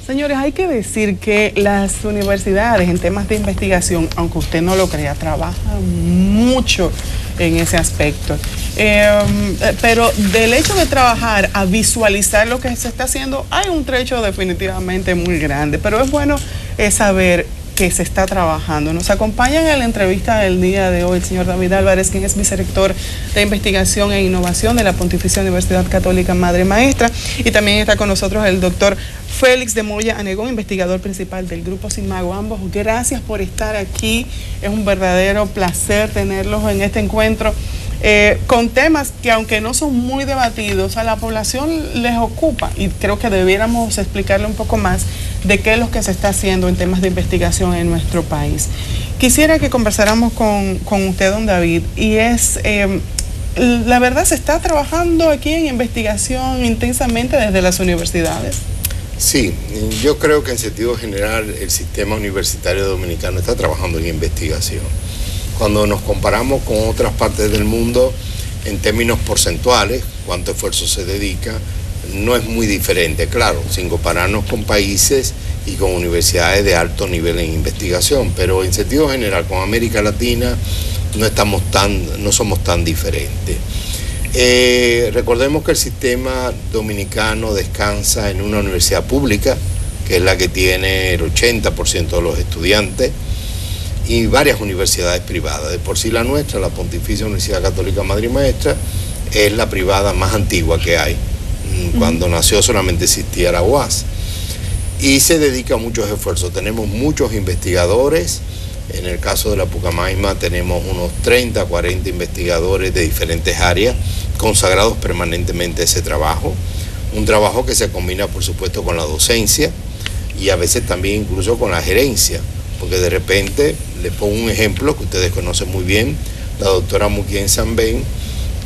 Señores, hay que decir que las universidades en temas de investigación, aunque usted no lo crea, trabajan mucho en ese aspecto. Pero del hecho de trabajar a visualizar lo que se está haciendo, hay un trecho definitivamente muy grande, pero es bueno saber que se está trabajando. Nos acompaña en la entrevista del día de hoy el señor David Álvarez, quien es vicerrector de Investigación e Innovación de la Pontificia Universidad Católica Madre Maestra, y también está con nosotros el doctor Félix de Moya Anegón, investigador principal del Grupo Simago. Ambos, gracias por estar aquí. Es un verdadero placer tenerlos en este encuentro con temas que, aunque no son muy debatidos, a la población les ocupa, y creo que debiéramos explicarle un poco más de qué es lo que se está haciendo en temas de investigación en nuestro país. Quisiera que conversáramos con usted, don David, y es, la verdad, ¿se está trabajando aquí en investigación intensamente desde las universidades? Sí, yo creo que en sentido general el sistema universitario dominicano está trabajando en investigación. Cuando nos comparamos con otras partes del mundo, en términos porcentuales, cuánto esfuerzo se dedica, no es muy diferente, claro, sin compararnos con países y con universidades de alto nivel en investigación, pero en sentido general con América Latina no somos tan diferentes. Recordemos que el sistema dominicano descansa en una universidad pública, que es la que tiene el 80% de los estudiantes, y varias universidades privadas. De por sí la nuestra, la Pontificia Universidad Católica Madre y Maestra, es la privada más antigua que hay. Cuando nació solamente existía la UAS. Y se dedica a muchos esfuerzos. Tenemos muchos investigadores. En el caso de la Pucamaima tenemos unos 30, 40 investigadores de diferentes áreas consagrados permanentemente a ese trabajo. Un trabajo que se combina, por supuesto, con la docencia y a veces también incluso con la gerencia. Porque de repente, les pongo un ejemplo que ustedes conocen muy bien, la doctora Muquien Sanben,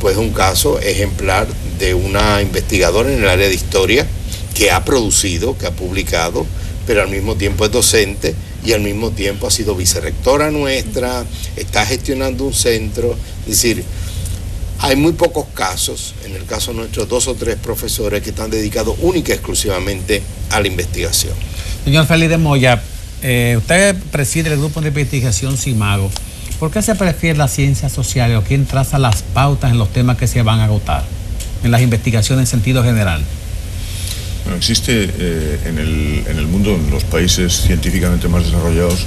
pues un caso ejemplar de una investigadora en el área de historia que ha producido, que ha publicado, pero al mismo tiempo es docente y al mismo tiempo ha sido vicerrectora nuestra, está gestionando un centro. Es decir, hay muy pocos casos, en el caso nuestro 2 o 3 profesores que están dedicados única y exclusivamente a la investigación. Señor Félix de Moya, usted preside el grupo de investigación Simago. ¿Por qué se prefiere las ciencias sociales, o quién traza las pautas en los temas que se van a agotar en las investigaciones en sentido general? Bueno, existe en el mundo, en los países científicamente más desarrollados,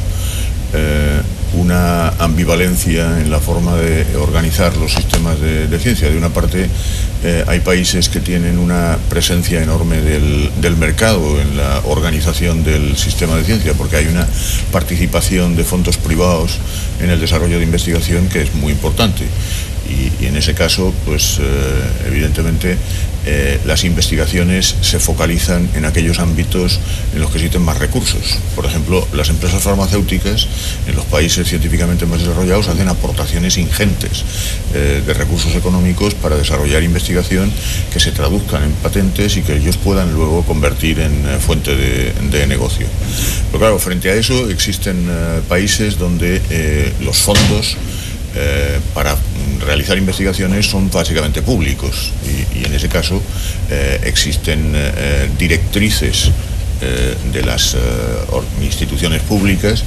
una ambivalencia en la forma de organizar los sistemas de ciencia. De una parte, hay países que tienen una presencia enorme del mercado en la organización del sistema de ciencia, porque hay una participación de fondos privados en el desarrollo de investigación que es muy importante. Y en ese caso, pues evidentemente las investigaciones se focalizan en aquellos ámbitos en los que existen más recursos. Por ejemplo, las empresas farmacéuticas en los países científicamente más desarrollados hacen aportaciones ingentes de recursos económicos para desarrollar investigación que se traduzcan en patentes y que ellos puedan luego convertir en fuente de negocio. Pero claro, frente a eso existen países donde los fondos para realizar investigaciones son básicamente públicos y en ese caso existen directrices de las instituciones públicas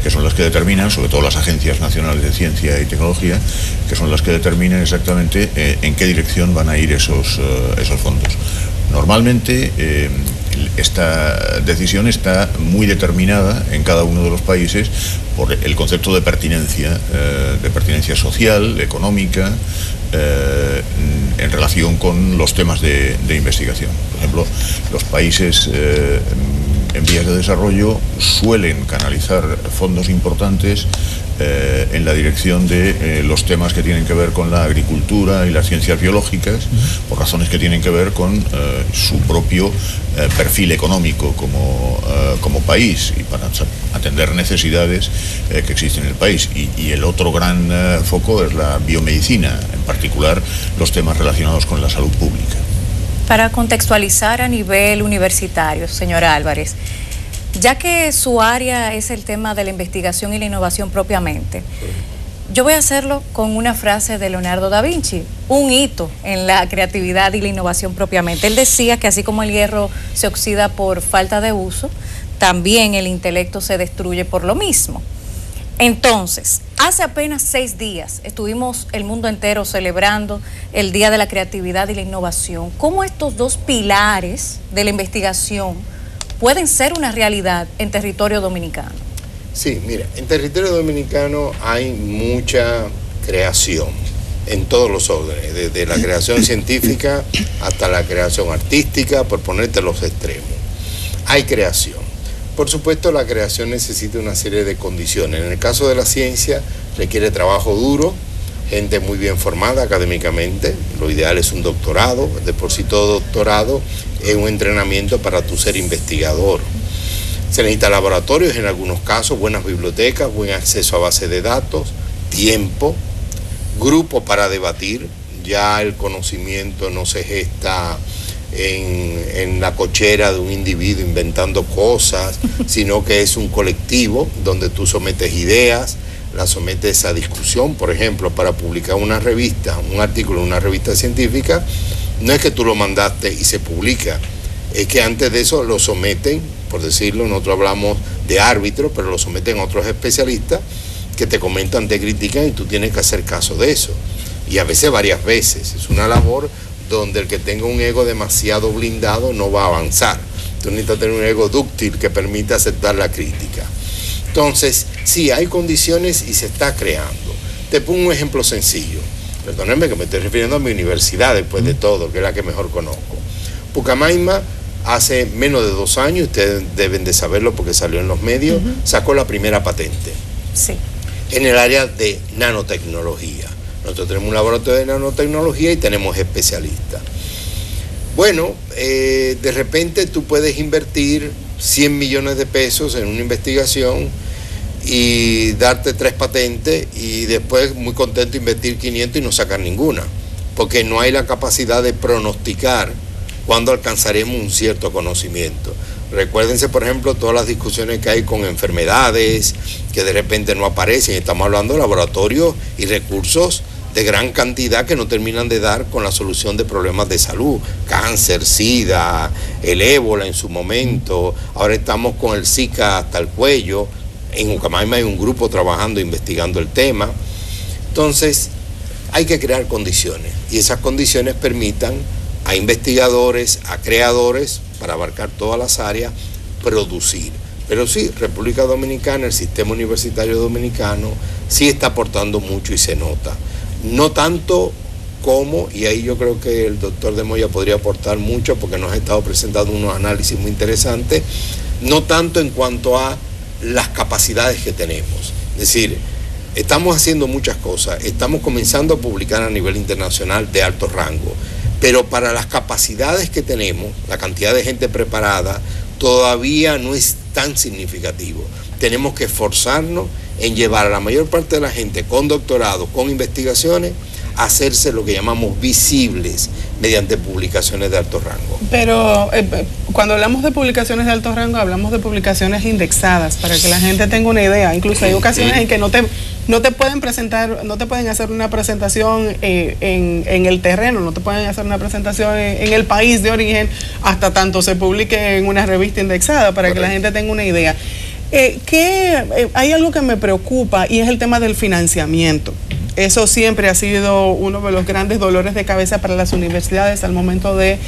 que son las que determinan, sobre todo las agencias nacionales de ciencia y tecnología, que son las que determinan exactamente en qué dirección van a ir esos fondos. Normalmente esta decisión está muy determinada en cada uno de los países por el concepto de pertinencia social, económica, en relación con los temas de investigación. Por ejemplo, los países en vías de desarrollo suelen canalizar fondos importantes en la dirección de los temas que tienen que ver con la agricultura y las ciencias biológicas, por razones que tienen que ver con su propio perfil económico como país y para atender necesidades que existen en el país. Y el otro gran foco es la biomedicina, en particular los temas relacionados con la salud pública. Para contextualizar a nivel universitario, señora Álvarez, ya que su área es el tema de la investigación y la innovación propiamente, Yo voy a hacerlo con una frase de Leonardo da Vinci, un hito en la creatividad y la innovación propiamente. Él decía que así como el hierro se oxida por falta de uso, también el intelecto se destruye por lo mismo. Entonces, hace apenas 6 días estuvimos el mundo entero celebrando el Día de la Creatividad y la Innovación. ¿Cómo estos dos pilares de la investigación pueden ser una realidad en territorio dominicano? Sí, mira, en territorio dominicano hay mucha creación en todos los órdenes, desde la creación científica hasta la creación artística, por ponerte los extremos. Hay creación. Por supuesto, la creación necesita una serie de condiciones. En el caso de la ciencia, requiere trabajo duro, gente muy bien formada académicamente. Lo ideal es un doctorado. De por sí todo doctorado es un entrenamiento para tu ser investigador. Se necesita laboratorios en algunos casos, buenas bibliotecas, buen acceso a base de datos, tiempo, grupo para debatir. Ya el conocimiento no se gesta en la cochera de un individuo inventando cosas, sino que es un colectivo donde tú sometes ideas, las sometes a discusión. Por ejemplo, para publicar una revista, un artículo en una revista científica, no es que tú lo mandaste y se publica, es que antes de eso lo someten, por decirlo, nosotros hablamos de árbitros, pero lo someten a otros especialistas que te comentan, te critican y tú tienes que hacer caso de eso. Y a veces varias veces. Es una labor donde el que tenga un ego demasiado blindado no va a avanzar. Tú necesitas tener un ego dúctil que permita aceptar la crítica. Entonces, sí, hay condiciones y se está creando. Te pongo un ejemplo sencillo. Perdónenme que me estoy refiriendo a mi universidad después de todo, que es la que mejor conozco. Pucamaima, hace menos de 2 años, ustedes deben de saberlo porque salió en los medios, sacó la primera patente. Sí. En el área de nanotecnología. Nosotros tenemos un laboratorio de nanotecnología y tenemos especialistas. Bueno, de repente tú puedes invertir 100 millones de pesos en una investigación y darte 3 patentes y después muy contento invertir 500 y no sacar ninguna, porque no hay la capacidad de pronosticar cuándo alcanzaremos un cierto conocimiento. Recuérdense, por ejemplo, todas las discusiones que hay con enfermedades que de repente no aparecen. Estamos hablando de laboratorios y recursos de gran cantidad que no terminan de dar con la solución de problemas de salud. Cáncer, SIDA, el ébola en su momento. Ahora estamos con el Zika hasta el cuello. En Pucamaima hay un grupo trabajando, investigando el tema. Entonces, hay que crear condiciones. Y esas condiciones permitan a investigadores, a creadores, para abarcar todas las áreas, producir. Pero sí, República Dominicana, el sistema universitario dominicano, sí está aportando mucho y se nota. No tanto como, y ahí yo creo que el doctor de Moya podría aportar mucho porque nos ha estado presentando unos análisis muy interesantes, no tanto en cuanto a las capacidades que tenemos. Es decir, estamos haciendo muchas cosas, estamos comenzando a publicar a nivel internacional de alto rango, pero para las capacidades que tenemos, la cantidad de gente preparada, todavía no es tan significativo. Tenemos que esforzarnos en llevar a la mayor parte de la gente con doctorado, con investigaciones, a hacerse lo que llamamos visibles mediante publicaciones de alto rango. Pero cuando hablamos de publicaciones de alto rango, hablamos de publicaciones indexadas, para que la gente tenga una idea. Incluso hay ocasiones en que no te pueden presentar, no te pueden hacer una presentación en el terreno, no te pueden hacer una presentación en el país de origen, hasta tanto se publique en una revista indexada, para que la gente tenga una idea. Hay algo que me preocupa y es el tema del financiamiento. Eso siempre ha sido uno de los grandes dolores de cabeza para las universidades al momento de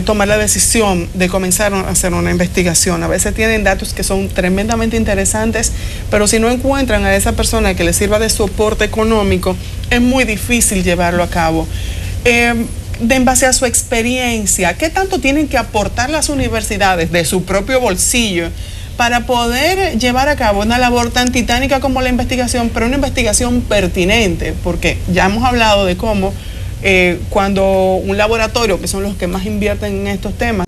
tomar la decisión de comenzar a hacer una investigación. A veces tienen datos que son tremendamente interesantes, pero si no encuentran a esa persona que les sirva de soporte económico, es muy difícil llevarlo a cabo. En base a su experiencia, ¿qué tanto tienen que aportar las universidades de su propio bolsillo para poder llevar a cabo una labor tan titánica como la investigación, pero una investigación pertinente? Porque ya hemos hablado de cómo cuando un laboratorio, que son los que más invierten en estos temas,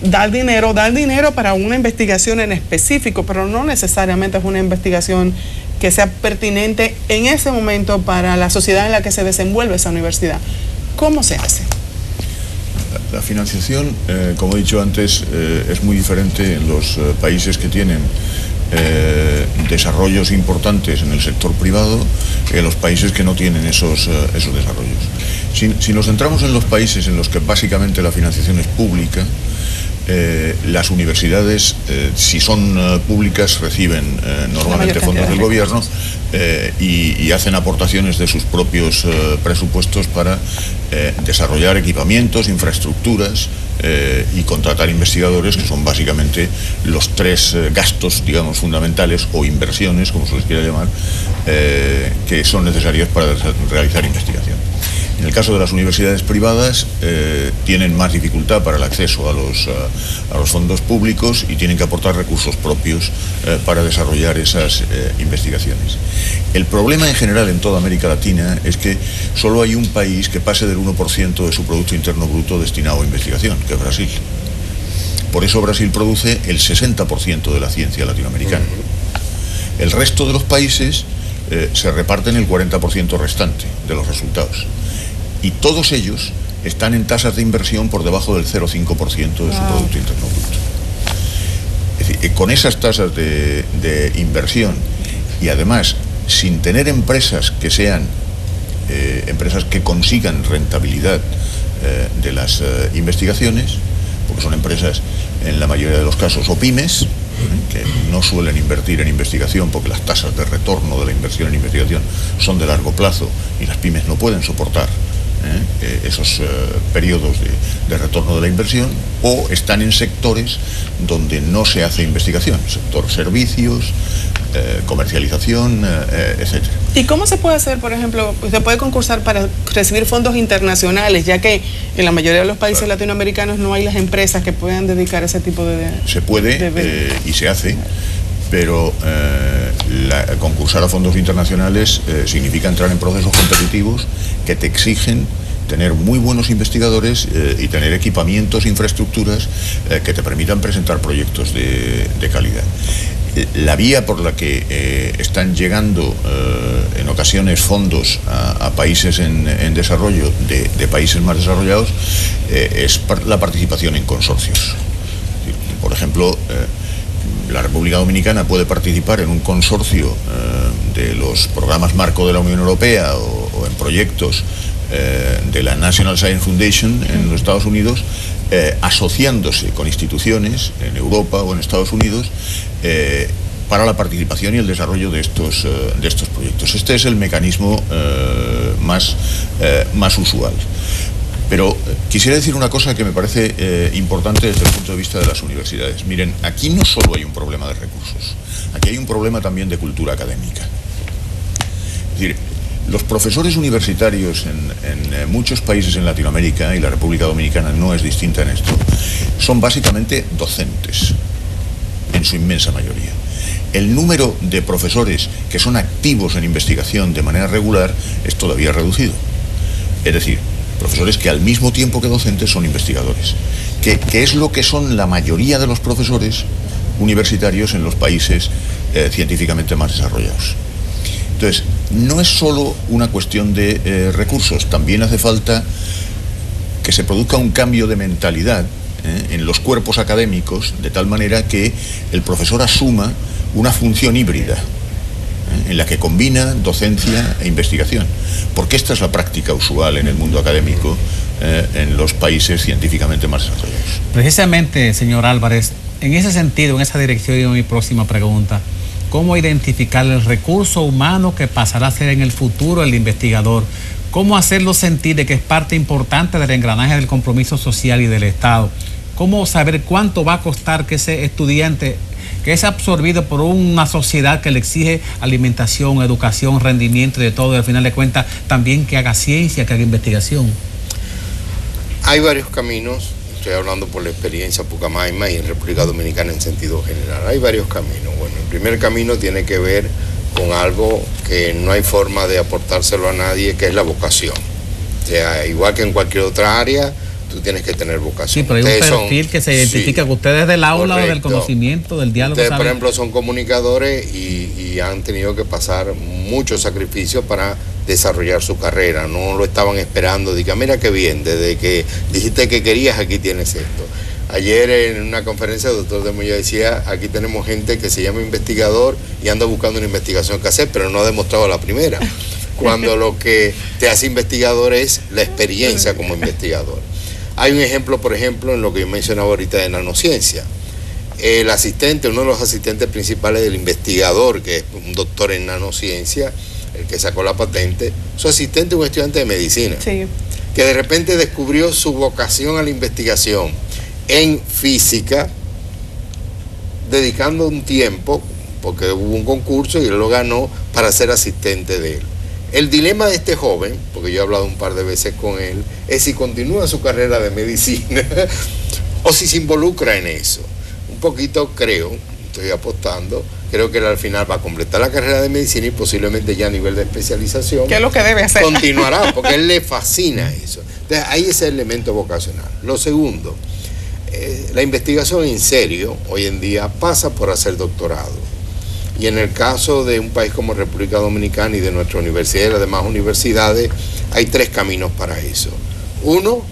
da el dinero para una investigación en específico, pero no necesariamente es una investigación que sea pertinente en ese momento para la sociedad en la que se desenvuelve esa universidad. ¿Cómo se hace? La financiación, como he dicho antes, es muy diferente en los países que tienen desarrollos importantes en el sector privado en los países que no tienen esos desarrollos. Si nos centramos en los países en los que básicamente la financiación es pública, las universidades, si son públicas, reciben normalmente fondos del gobierno y hacen aportaciones de sus propios presupuestos para desarrollar equipamientos, infraestructuras y contratar investigadores, que son básicamente los tres gastos, digamos, fundamentales o inversiones, como se les quiera llamar, que son necesarias para realizar investigación. En el caso de las universidades privadas, tienen más dificultad para el acceso a los fondos públicos y tienen que aportar recursos propios para desarrollar esas investigaciones. El problema en general en toda América Latina es que solo hay un país que pase del 1% de su Producto Interno Bruto destinado a investigación, que es Brasil. Por eso Brasil produce el 60% de la ciencia latinoamericana. El resto de los países se reparten el 40% restante de los resultados. Y todos ellos están en tasas de inversión por debajo del 0,5% de su Producto Interno Bruto. Es decir, con esas tasas de inversión y además sin tener empresas que sean empresas que consigan rentabilidad de las investigaciones, porque son empresas en la mayoría de los casos o pymes, que no suelen invertir en investigación porque las tasas de retorno de la inversión en investigación son de largo plazo y las pymes no pueden soportar esos periodos de retorno de la inversión, o están en sectores donde no se hace investigación, sector servicios, comercialización, etcétera. ¿Y cómo se puede hacer, por ejemplo, usted puede concursar para recibir fondos internacionales, ya que en la mayoría de los países latinoamericanos no hay las empresas que puedan dedicar ese tipo de... Se puede y se hace, pero concursar a fondos internacionales significa entrar en procesos competitivos que te exigen tener muy buenos investigadores y tener equipamientos, infraestructuras que te permitan presentar proyectos de calidad. La vía por la que están llegando en ocasiones fondos a países en desarrollo de países más desarrollados es la participación en consorcios. Por ejemplo, la República Dominicana puede participar en un consorcio de los programas marco de la Unión Europea o en proyectos de la National Science Foundation en los Estados Unidos, asociándose con instituciones en Europa o en Estados Unidos para la participación y el desarrollo de estos proyectos. Este es el mecanismo más usual. Pero quisiera decir una cosa que me parece importante desde el punto de vista de las universidades. Miren, aquí no solo hay un problema de recursos, aquí hay un problema también de cultura académica. Es decir, los profesores universitarios en muchos países en Latinoamérica, y la República Dominicana no es distinta en esto, son básicamente docentes, en su inmensa mayoría. El número de profesores que son activos en investigación de manera regular es todavía reducido. Es decir, profesores que al mismo tiempo que docentes son investigadores, que es lo que son la mayoría de los profesores universitarios en los países científicamente más desarrollados. Entonces, no es solo una cuestión de recursos, también hace falta que se produzca un cambio de mentalidad en los cuerpos académicos, de tal manera que el profesor asuma una función híbrida, en la que combina docencia e investigación, porque esta es la práctica usual en el mundo académico en los países científicamente más desarrollados. Precisamente, señor Álvarez, en ese sentido, en esa dirección, y mi próxima pregunta: ¿cómo identificar el recurso humano que pasará a ser en el futuro el investigador? ¿Cómo hacerlo sentir de que es parte importante del engranaje del compromiso social y del Estado? ¿Cómo saber cuánto va a costar que ese estudiante, que es absorbido por una sociedad que le exige alimentación, educación, rendimiento y de todo, y al final de cuentas también que haga ciencia, que haga investigación? Hay varios caminos, estoy hablando por la experiencia Pucamaima y en República Dominicana en sentido general. Hay varios caminos. Bueno, el primer camino tiene que ver con algo que no hay forma de aportárselo a nadie, que es la vocación. O sea, igual que en cualquier otra área, tú tienes que tener vocación. Sí, pero hay un perfil que se identifica, que ustedes del aula, correcto, o del conocimiento, del diálogo. Ustedes, por ejemplo, son comunicadores y han tenido que pasar muchos sacrificios para desarrollar su carrera. No lo estaban esperando, diga, mira qué bien, desde que dijiste que querías, aquí tienes esto. Ayer en una conferencia el doctor de Moya decía, aquí tenemos gente que se llama investigador y anda buscando una investigación que hacer, pero no ha demostrado la primera. Cuando lo que te hace investigador es la experiencia como investigador. Hay un ejemplo, por ejemplo, en lo que yo mencionaba ahorita de nanociencia. El asistente, uno de los asistentes principales del investigador, que es un doctor en nanociencia, el que sacó la patente, su asistente es un estudiante de medicina, Sí. que de repente descubrió su vocación a la investigación en física, dedicando un tiempo, porque hubo un concurso y él lo ganó, para ser asistente de él. El dilema de este joven, porque yo he hablado un par de veces con él, es si continúa su carrera de medicina o si se involucra en eso. Un poquito estoy apostando, creo que él al final va a completar la carrera de medicina y posiblemente ya a nivel de especialización. ¿Qué es lo que debe hacer? Continuará, porque a él le fascina eso. Entonces, ahí es el elemento vocacional. Lo segundo, la investigación en serio hoy en día pasa por hacer doctorado. Y en el caso de un país como República Dominicana y de nuestra universidad y las demás universidades, hay 3 caminos para eso. Uno,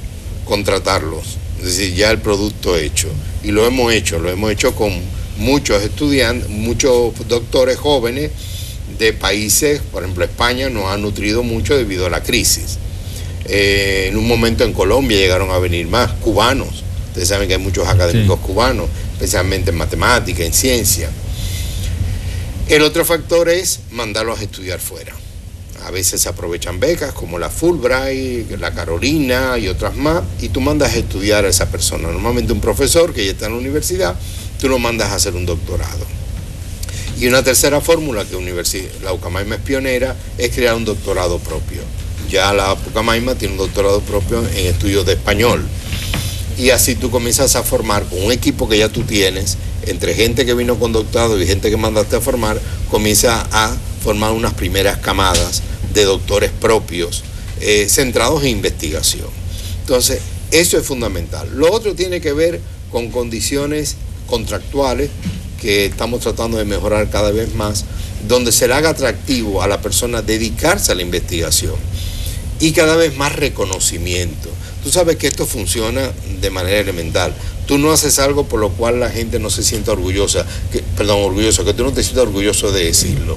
contratarlos, es decir, ya el producto hecho. Y lo hemos hecho con muchos estudiantes, muchos doctores jóvenes de países, por ejemplo España nos ha nutrido mucho debido a la crisis. En un momento en Colombia llegaron a venir más cubanos. Ustedes saben que hay muchos académicos cubanos, especialmente en matemática, en ciencia. El otro factor es mandarlos a estudiar fuera. A veces se aprovechan becas como la Fulbright, la Carolina y otras más, y tú mandas a estudiar a esa persona. Normalmente un profesor que ya está en la universidad, tú lo mandas a hacer un doctorado. Y una tercera fórmula que la Ucamaima es pionera es crear un doctorado propio. Ya la Ucamaima tiene un doctorado propio en estudios de español. Y así tú comienzas a formar con un equipo que ya tú tienes, entre gente que vino con doctorado y gente que mandaste a formar, comienza a formar unas primeras camadas de doctores propios centrados en investigación. Entonces, eso es fundamental. Lo otro tiene que ver con condiciones contractuales que estamos tratando de mejorar cada vez más, donde se le haga atractivo a la persona dedicarse a la investigación y cada vez más reconocimiento. Tú sabes que esto funciona de manera elemental. Tú no haces algo por lo cual la gente no se sienta orgulloso, que tú no te sientas orgulloso de decirlo.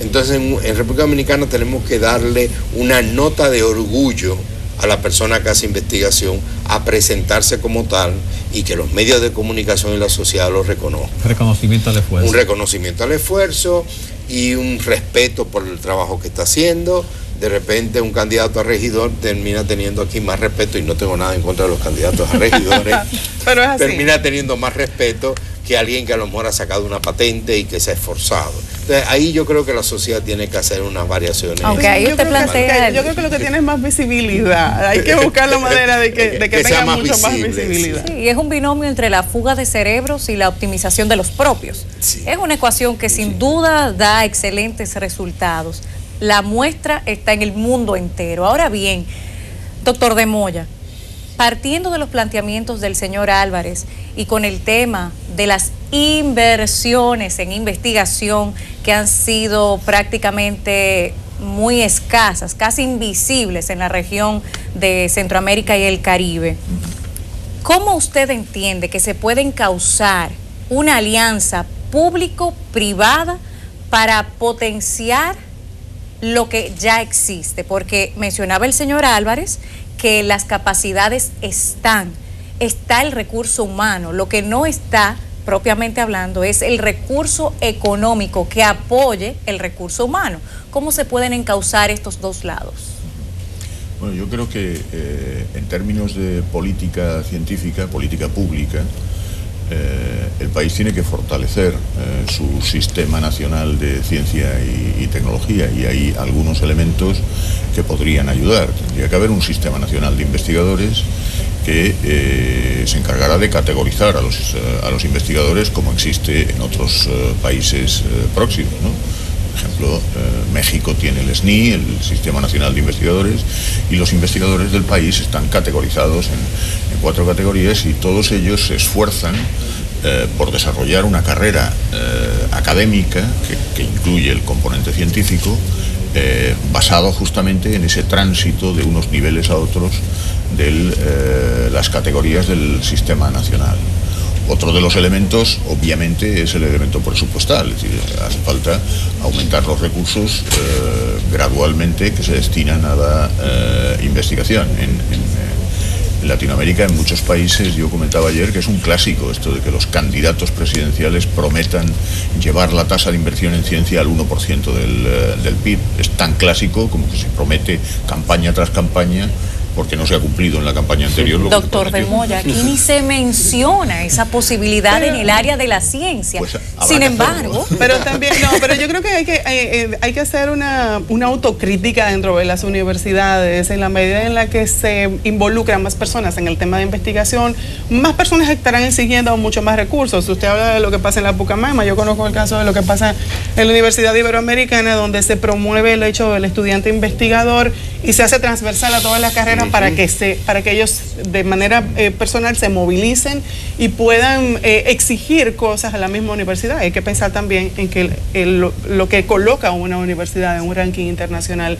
Entonces en República Dominicana tenemos que darle una nota de orgullo a la persona que hace investigación, a presentarse como tal y que los medios de comunicación y la sociedad lo reconozcan. Reconocimiento al esfuerzo. Un reconocimiento al esfuerzo y un respeto por el trabajo que está haciendo. De repente un candidato a regidor termina teniendo aquí más respeto, y no tengo nada en contra de los candidatos a regidores, Pero es así. termina teniendo más respeto que alguien que a lo mejor ha sacado una patente y que se ha esforzado. Entonces ahí yo creo que la sociedad tiene que hacer unas variaciones. Aunque ahí Yo usted creo que- plantea... yo creo que lo que tiene es más visibilidad. Hay que buscar la manera de que Que sea tenga más mucho más visible, visibilidad. Sí, y es un binomio entre la fuga de cerebros y la optimización de los propios. Sí. Es una ecuación que sin duda da excelentes resultados. La muestra está en el mundo entero. Ahora bien, doctor de Moya, partiendo de los planteamientos del señor Álvarez y con el tema de las inversiones en investigación que han sido prácticamente muy escasas, casi invisibles en la región de Centroamérica y el Caribe, ¿cómo usted entiende que se puede encauzar una alianza público-privada para potenciar lo que ya existe? Porque mencionaba el señor Álvarez que las capacidades está el recurso humano, lo que no está propiamente hablando es el recurso económico que apoye el recurso humano. ¿Cómo se pueden encauzar estos dos lados? Bueno, yo creo que en términos de política científica, política pública, el país tiene que fortalecer su sistema nacional de ciencia y tecnología, y hay algunos elementos que podrían ayudar. Tendría que haber un sistema nacional de investigadores que se encargara de categorizar a los investigadores como existe en otros países próximos, ¿no? Por ejemplo, México tiene el SNI, el Sistema Nacional de Investigadores, y los investigadores del país están categorizados en 4 categorías, y todos ellos se esfuerzan por desarrollar una carrera académica que incluye el componente científico, basado justamente en ese tránsito de unos niveles a otros de las categorías del sistema nacional. Otro de los elementos, obviamente, es el elemento presupuestal, es decir, hace falta aumentar los recursos gradualmente que se destinan a la investigación. En Latinoamérica, en muchos países, yo comentaba ayer que es un clásico esto de que los candidatos presidenciales prometan llevar la tasa de inversión en ciencia al 1% del PIB. Es tan clásico como que se promete campaña tras campaña, porque no se ha cumplilido en la campaña anterior. Doctor Del Moya, aquí ni se menciona esa posibilidad en el área de la ciencia. Pues sin embargo... Pero también, no, pero yo creo que hay que hacer una autocrítica dentro de las universidades. En la medida en la que se involucran más personas en el tema de investigación, más personas estarán exigiendo mucho más recursos. Usted habla de lo que pasa en la Pucamaima, yo conozco el caso de lo que pasa en la Universidad Iberoamericana, donde se promueve el hecho del estudiante investigador y se hace transversal a todas las carreras para que ellos de manera personal se movilicen y puedan exigir cosas a la misma universidad. Hay que pensar también en que lo que coloca a una universidad en un ranking internacional,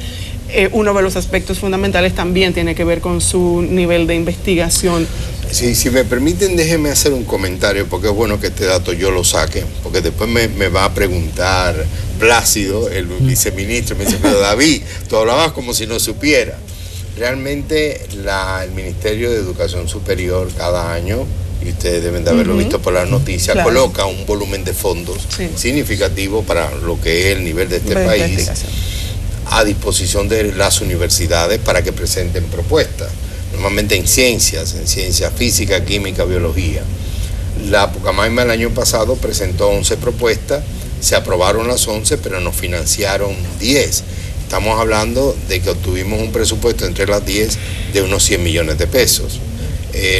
uno de los aspectos fundamentales también tiene que ver con su nivel de investigación. Sí, si me permiten, déjenme hacer un comentario, porque es bueno que este dato yo lo saque, porque después me va a preguntar Plácido, el viceministro, me dice, pero David, tú hablabas como si no supiera. Realmente el Ministerio de Educación Superior cada año, y ustedes deben de haberlo visto por las noticias, claro, coloca un volumen de fondos significativo para lo que es el nivel de este país a disposición de las universidades para que presenten propuestas, normalmente en ciencia física, química, biología. La Pucamaima el año pasado presentó 11 propuestas, se aprobaron las 11, pero nos financiaron 10. Estamos hablando de que obtuvimos un presupuesto entre las 10 de unos 100 millones de pesos.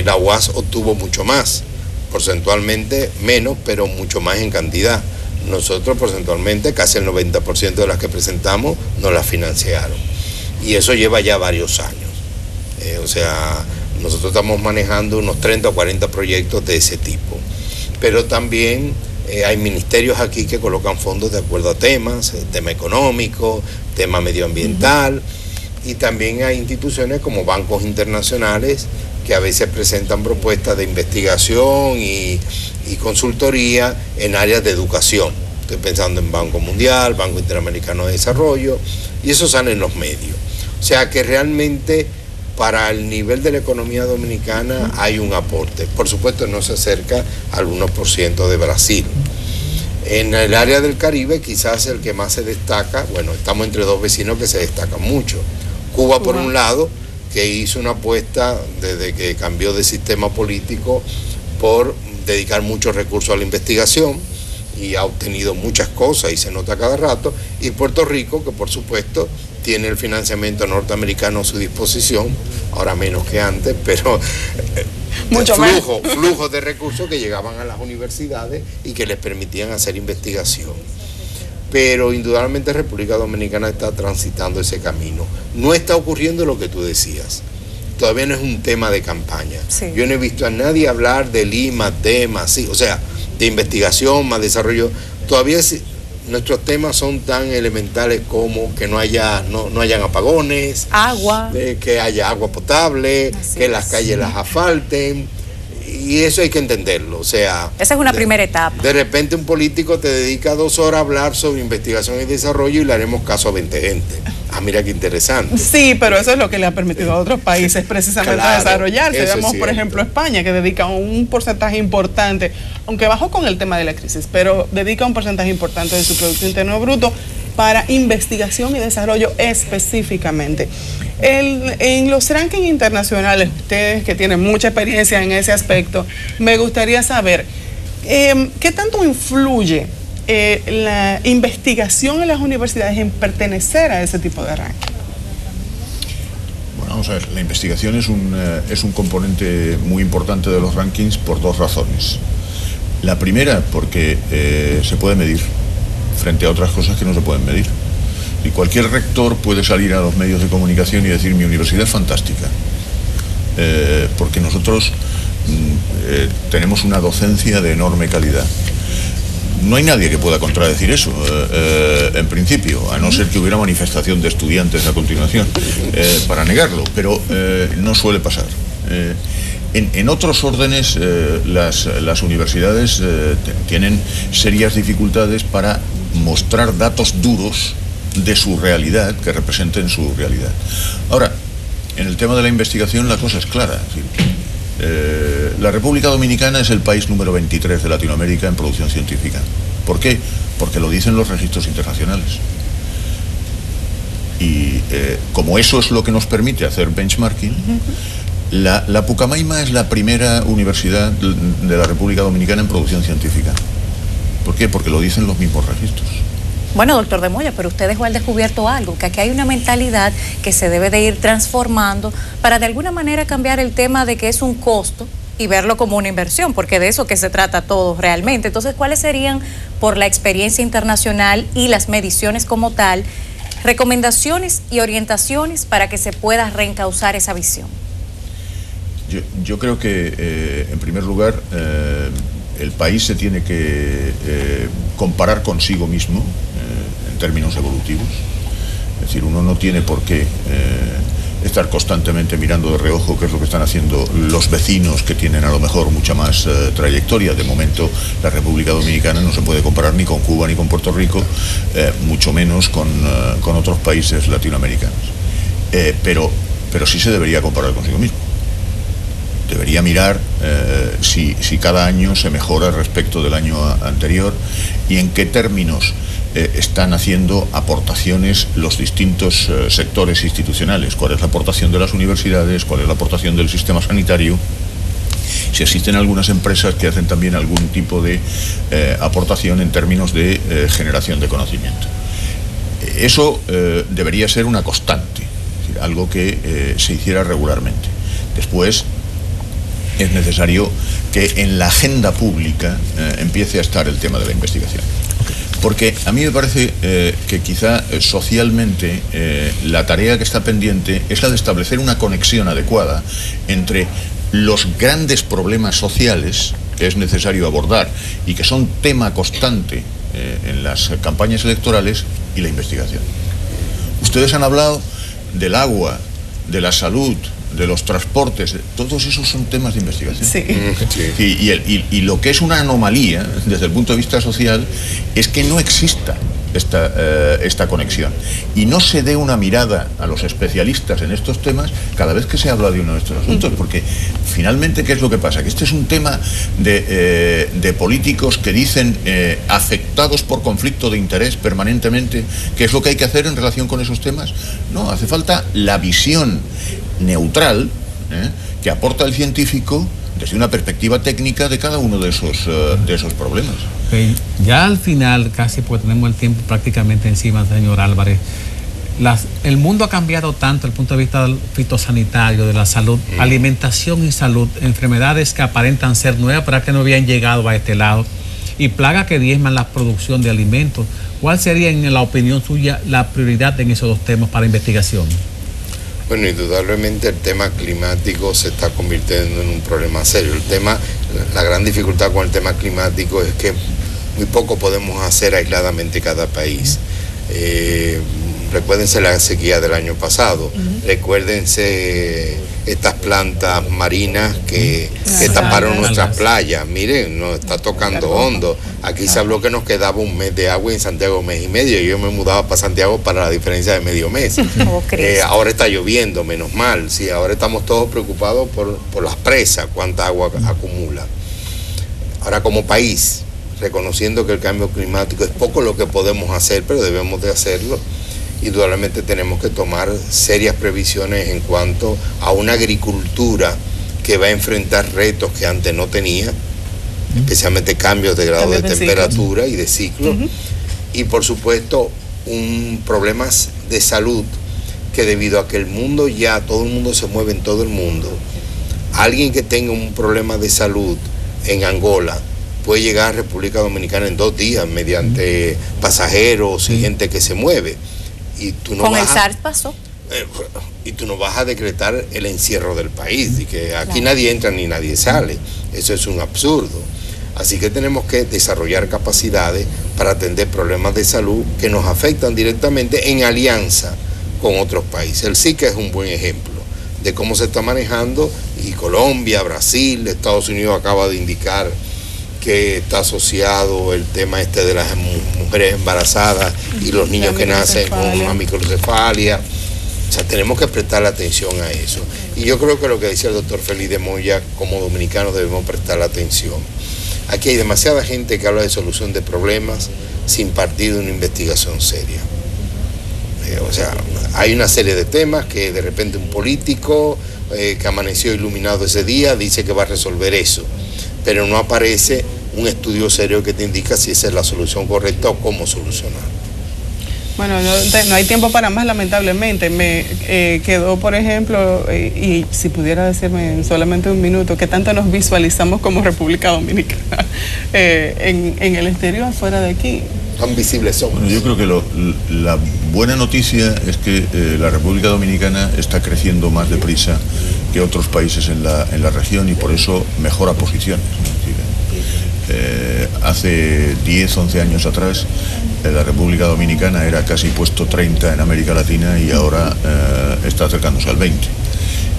La UAS obtuvo mucho más, porcentualmente menos, pero mucho más en cantidad. Nosotros porcentualmente casi el 90% de las que presentamos nos las financiaron. Y eso lleva ya varios años. O sea, nosotros estamos manejando unos 30 o 40 proyectos de ese tipo. Pero también hay ministerios aquí que colocan fondos de acuerdo a temas, tema económico, tema medioambiental, y también hay instituciones como bancos internacionales que a veces presentan propuestas de investigación y consultoría en áreas de educación. Estoy pensando en Banco Mundial, Banco Interamericano de Desarrollo, y eso sale en los medios. O sea que realmente para el nivel de la economía dominicana hay un aporte. Por supuesto no se acerca al 1% de Brasil. En el área del Caribe quizás el que más se destaca, bueno, estamos entre dos vecinos que se destacan mucho. Cuba por un lado, que hizo una apuesta desde que cambió de sistema político por dedicar muchos recursos a la investigación y ha obtenido muchas cosas y se nota cada rato, y Puerto Rico, que por supuesto tiene el financiamiento norteamericano a su disposición, ahora menos que antes, pero flujos de recursos que llegaban a las universidades y que les permitían hacer investigación. Pero indudablemente República Dominicana está transitando ese camino. No está ocurriendo lo que tú decías. Todavía no es un tema de campaña. Sí. Yo no he visto a nadie hablar de Lima, temas, sí, o sea, de investigación, más desarrollo. Todavía nuestros temas son tan elementales como que no hayan apagones, agua, que haya agua potable, que las calles las asfalten. Y eso hay que entenderlo, o sea... Esa es una primera etapa. De repente un político te dedica 2 horas a hablar sobre investigación y desarrollo y le haremos caso a 20 gente. Ah, mira qué interesante. Sí, pero eso es lo que le ha permitido a otros países precisamente a desarrollarse. Vemos, por ejemplo, España, que dedica un porcentaje importante, aunque bajó con el tema de la crisis, pero dedica un porcentaje importante de su Producto Interno Bruto para investigación y desarrollo específicamente. En los rankings internacionales, ustedes que tienen mucha experiencia en ese aspecto, me gustaría saber qué tanto influye la investigación en las universidades en pertenecer a ese tipo de ranking. Bueno, vamos a ver, la investigación es un componente muy importante de los rankings por 2 razones. La primera, porque se puede medir frente a otras cosas que no se pueden medir. Y cualquier rector puede salir a los medios de comunicación y decir: mi universidad es fantástica, porque nosotros tenemos una docencia de enorme calidad. No hay nadie que pueda contradecir eso, en principio, a no ser que hubiera manifestación de estudiantes a continuación para negarlo, pero no suele pasar. En otros órdenes, las universidades tienen serias dificultades para mostrar datos duros de su realidad, que representen su realidad. Ahora, en el tema de la investigación la cosa es clara. Es decir, la República Dominicana es el país número 23 de Latinoamérica en producción científica. ¿Por qué? Porque lo dicen los registros internacionales. Y como eso es lo que nos permite hacer benchmarking, la Pucamaima es la primera universidad de la República Dominicana en producción científica. ¿Por qué? Porque lo dicen los mismos registros. Bueno, doctor de Moya, pero usted dejó al descubierto algo, que aquí hay una mentalidad que se debe de ir transformando para de alguna manera cambiar el tema de que es un costo y verlo como una inversión, porque de eso que se trata todo realmente. Entonces, ¿cuáles serían, por la experiencia internacional y las mediciones como tal, recomendaciones y orientaciones para que se pueda reencauzar esa visión? Yo creo que, en primer lugar, el país se tiene que comparar consigo mismo en términos evolutivos. Es decir, uno no tiene por qué estar constantemente mirando de reojo qué es lo que están haciendo los vecinos que tienen a lo mejor mucha más trayectoria. De momento, la República Dominicana no se puede comparar ni con Cuba ni con Puerto Rico, mucho menos con otros países latinoamericanos. Pero sí se debería comparar consigo mismo. Debería mirar si cada año se mejora respecto del año anterior y en qué términos están haciendo aportaciones los distintos sectores institucionales. ¿Cuál es la aportación de las universidades? ¿Cuál es la aportación del sistema sanitario? Si existen algunas empresas que hacen también algún tipo de aportación en términos de generación de conocimiento. Eso debería ser una constante, es decir, algo que se hiciera regularmente. Después, es necesario que en la agenda pública empiece a estar el tema de la investigación. Porque a mí me parece que quizá socialmente la tarea que está pendiente es la de establecer una conexión adecuada entre los grandes problemas sociales que es necesario abordar y que son tema constante en las campañas electorales y la investigación. Ustedes han hablado del agua, de la salud, de los transportes, todos esos son temas de investigación. Sí. Y lo que es una anomalía desde el punto de vista social es que no exista esta conexión y no se dé una mirada a los especialistas en estos temas cada vez que se habla de uno de estos asuntos, porque finalmente, ¿qué es lo que pasa? Que este es un tema de políticos que dicen, afectados por conflicto de interés permanentemente, ¿qué es lo que hay que hacer en relación con esos temas? No, hace falta la visión neutral que aporta el científico desde una perspectiva técnica de cada uno de esos problemas. Okay. Ya al final, casi pues tenemos el tiempo prácticamente encima, señor Álvarez. El mundo ha cambiado tanto desde el punto de vista fitosanitario, de la salud, alimentación y salud, enfermedades que aparentan ser nuevas, pero que no habían llegado a este lado, y plagas que diezman la producción de alimentos. ¿Cuál sería, en la opinión suya, la prioridad en esos dos temas para investigación? Bueno, indudablemente el tema climático se está convirtiendo en un problema serio. La gran dificultad con el tema climático es que muy poco podemos hacer aisladamente cada país. Recuérdense la sequía del año pasado, recuérdense estas plantas marinas que taparon nuestras playas. Miren, nos está tocando hondo. Aquí se habló que nos quedaba un mes de agua, en Santiago un mes y medio. Yo me mudaba para Santiago para la diferencia de medio mes. Ahora está lloviendo, menos mal. Sí, ahora estamos todos preocupados por las presas, cuánta agua acumula. Ahora, como país, reconociendo que el cambio climático es poco lo que podemos hacer, pero debemos de hacerlo. Indudablemente tenemos que tomar serias previsiones en cuanto a una agricultura que va a enfrentar retos que antes no tenía, especialmente cambios de grado de temperatura y de ciclo, y por supuesto problemas de salud que debido a que el mundo todo el mundo se mueve en todo el mundo, alguien que tenga un problema de salud en Angola puede llegar a República Dominicana en 2 días mediante pasajeros y gente que se mueve. Y tú no con el SARS pasó. Y tú no vas a decretar el encierro del país, y que aquí nadie entra ni nadie sale. Eso es un absurdo. Así que tenemos que desarrollar capacidades para atender problemas de salud que nos afectan directamente en alianza con otros países. El SICA es un buen ejemplo de cómo se está manejando, y Colombia, Brasil, Estados Unidos acaba de indicar que está asociado el tema de las mujeres embarazadas y los niños que nacen con una microcefalia. O sea, tenemos que prestarle atención a eso. Y yo creo que lo que decía el doctor Félix de Moya, como dominicanos debemos prestarle atención. Aquí hay demasiada gente que habla de solución de problemas sin partir de una investigación seria. O sea, hay una serie de temas que de repente un político que amaneció iluminado ese día dice que va a resolver eso, pero no aparece un estudio serio que te indica si esa es la solución correcta o cómo solucionar. Bueno, no hay tiempo para más, lamentablemente. Me quedó, por ejemplo, y si pudiera decirme en solamente un minuto, ¿qué tanto nos visualizamos como República Dominicana en el exterior, fuera de aquí? Tan visibles somos. Bueno, yo creo que la buena noticia es que la República Dominicana está creciendo más deprisa que otros países en la región, y por eso mejora posiciones. Es decir, hace 10, 11 años atrás la República Dominicana era casi puesto 30 en América Latina, y ahora está acercándose al 20.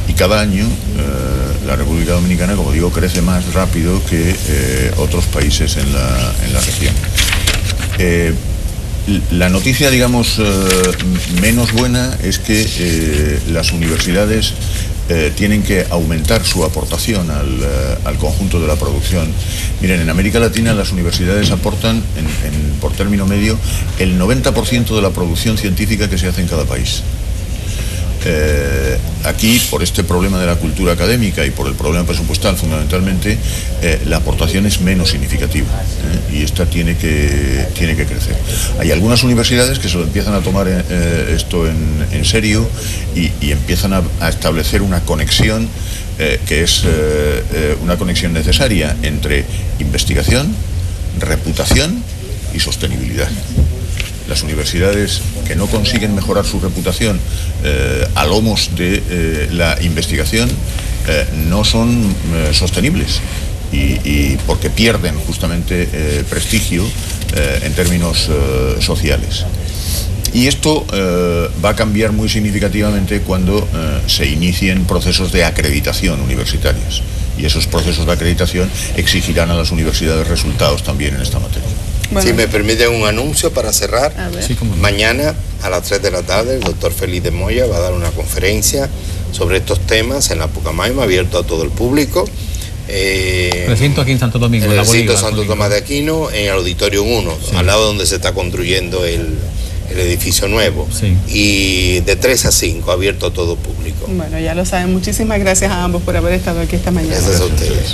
Y cada año la República Dominicana, como digo, crece más rápido que otros países en la región. La noticia, digamos, menos buena es que las universidades tienen que aumentar su aportación al conjunto de la producción. Miren, en América Latina las universidades aportan, por término medio, el 90% de la producción científica que se hace en cada país. Aquí, por este problema de la cultura académica y por el problema presupuestal fundamentalmente, la aportación es menos significativa, y esta tiene que crecer. Hay algunas universidades que se lo empiezan a tomar esto en serio y empiezan a establecer una conexión que es una conexión necesaria entre investigación, reputación y sostenibilidad. Las universidades que no consiguen mejorar su reputación a lomos de la investigación no son sostenibles, y porque pierden justamente prestigio en términos sociales. Y esto va a cambiar muy significativamente cuando se inicien procesos de acreditación universitarios, y esos procesos de acreditación exigirán a las universidades resultados también en esta materia. Bueno. Si me permiten un anuncio para cerrar, Sí, cómo no. mañana a las 3 de la tarde el doctor Félix de Moya va a dar una conferencia sobre estos temas en la Pucamaima, abierto a todo el público. Recinto aquí en Santo Domingo. En el la recinto Bolívar, Santo Tomás de Aquino, en el Auditorio 1, Sí. al lado donde se está construyendo el edificio nuevo. Sí. Y de 3 a 5, abierto a todo público. Bueno, ya lo saben. Muchísimas gracias a ambos por haber estado aquí esta mañana. Gracias a ustedes.